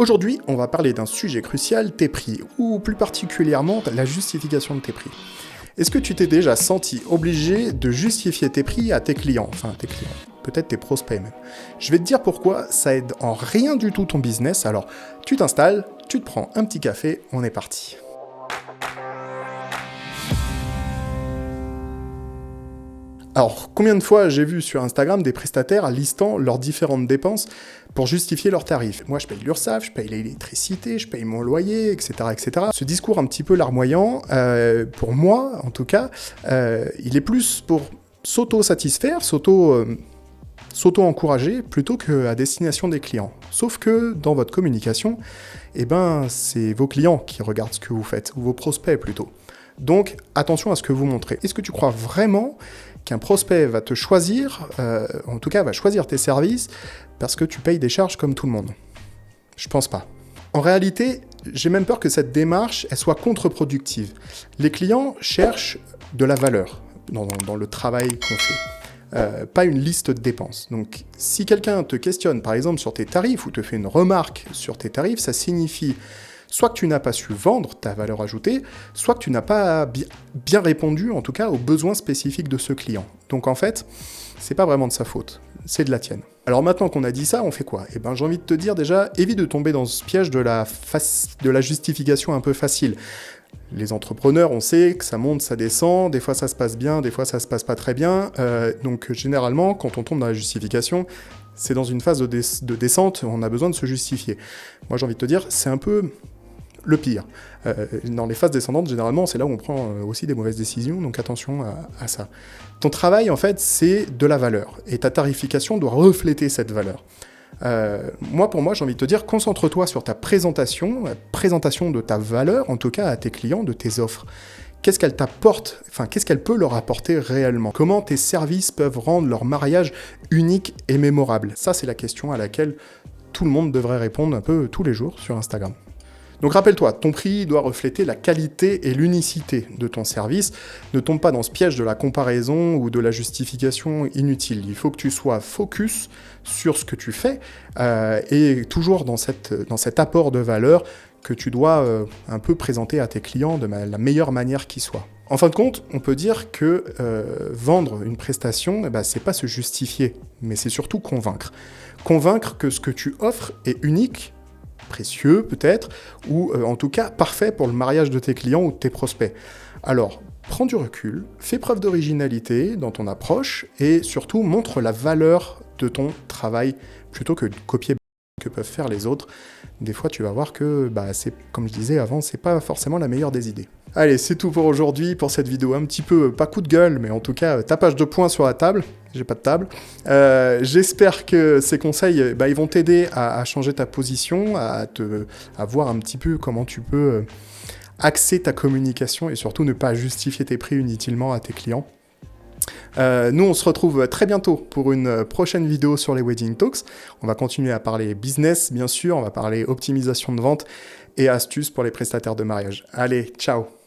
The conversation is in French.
Aujourd'hui, on va parler d'un sujet crucial, tes prix, ou plus particulièrement la justification de tes prix. Est-ce que tu t'es déjà senti obligé de justifier tes prix à tes clients, peut-être tes prospects même. Je vais te dire pourquoi, ça aide en rien du tout ton business, alors tu t'installes, tu te prends un petit café, on est parti. Alors, combien de fois j'ai vu sur Instagram des prestataires listant leurs différentes dépenses pour justifier leurs tarifs. Moi, je paye l'URSSAF, je paye l'électricité, je paye mon loyer, etc., etc. Ce discours un petit peu larmoyant, pour moi, en tout cas, il est plus pour s'auto-satisfaire, s'auto-encourager, plutôt qu'à destination des clients. Sauf que, dans votre communication, c'est vos clients qui regardent ce que vous faites, ou vos prospects plutôt. Donc, attention à ce que vous montrez. Est-ce que tu crois vraiment qu'un prospect va te choisir, en tout cas va choisir tes services, parce que tu payes des charges comme tout le monde? Je pense pas. En réalité, j'ai même peur que cette démarche, elle soit contre-productive. Les clients cherchent de la valeur dans le travail qu'on fait. Pas une liste de dépenses. Donc, si quelqu'un te questionne, par exemple, sur tes tarifs, ou te fait une remarque sur tes tarifs, ça signifie soit que tu n'as pas su vendre ta valeur ajoutée, soit que tu n'as pas bien répondu, en tout cas, aux besoins spécifiques de ce client. Donc en fait, c'est pas vraiment de sa faute, c'est de la tienne. Alors maintenant qu'on a dit ça, on fait quoi? J'ai envie de te dire déjà, évite de tomber dans ce piège de la justification un peu facile. Les entrepreneurs, on sait que ça monte, ça descend, des fois ça se passe bien, des fois ça se passe pas très bien. Donc généralement, quand on tombe dans la justification, c'est dans une phase de descente, on a besoin de se justifier. Moi j'ai envie de te dire, c'est un peu le pire. Dans les phases descendantes, généralement, c'est là où on prend aussi des mauvaises décisions, donc attention à ça. Ton travail, en fait, c'est de la valeur, et ta tarification doit refléter cette valeur. Pour moi, j'ai envie de te dire, concentre-toi sur ta présentation, la présentation de ta valeur, en tout cas à tes clients, de tes offres. Qu'est-ce qu'elle t'apporte, qu'est-ce qu'elle peut leur apporter réellement? Comment tes services peuvent rendre leur mariage unique et mémorable? Ça, c'est la question à laquelle tout le monde devrait répondre un peu tous les jours sur Instagram. Donc rappelle-toi, ton prix doit refléter la qualité et l'unicité de ton service. Ne tombe pas dans ce piège de la comparaison ou de la justification inutile. Il faut que tu sois focus sur ce que tu fais et toujours dans cet apport de valeur que tu dois un peu présenter à tes clients de la meilleure manière qui soit. En fin de compte, on peut dire que vendre une prestation, c'est pas se justifier, mais c'est surtout convaincre. Convaincre que ce que tu offres est unique, précieux peut-être, ou en tout cas parfait pour le mariage de tes clients ou de tes prospects. Alors, prends du recul, fais preuve d'originalité dans ton approche et surtout montre la valeur de ton travail plutôt que de copier que peuvent faire les autres. Des fois, tu vas voir que, c'est, comme je disais avant, c'est pas forcément la meilleure des idées. Allez, c'est tout pour aujourd'hui, pour cette vidéo un petit peu, pas coup de gueule, mais en tout cas, tapage de poing sur la table. J'ai pas de table. J'espère que ces conseils, ils vont t'aider à changer ta position, à voir un petit peu comment tu peux axer ta communication et surtout ne pas justifier tes prix inutilement à tes clients. Nous, on se retrouve très bientôt pour une prochaine vidéo sur les Wedding Talks. On va continuer à parler business, bien sûr, on va parler optimisation de vente et astuces pour les prestataires de mariage. Allez, ciao!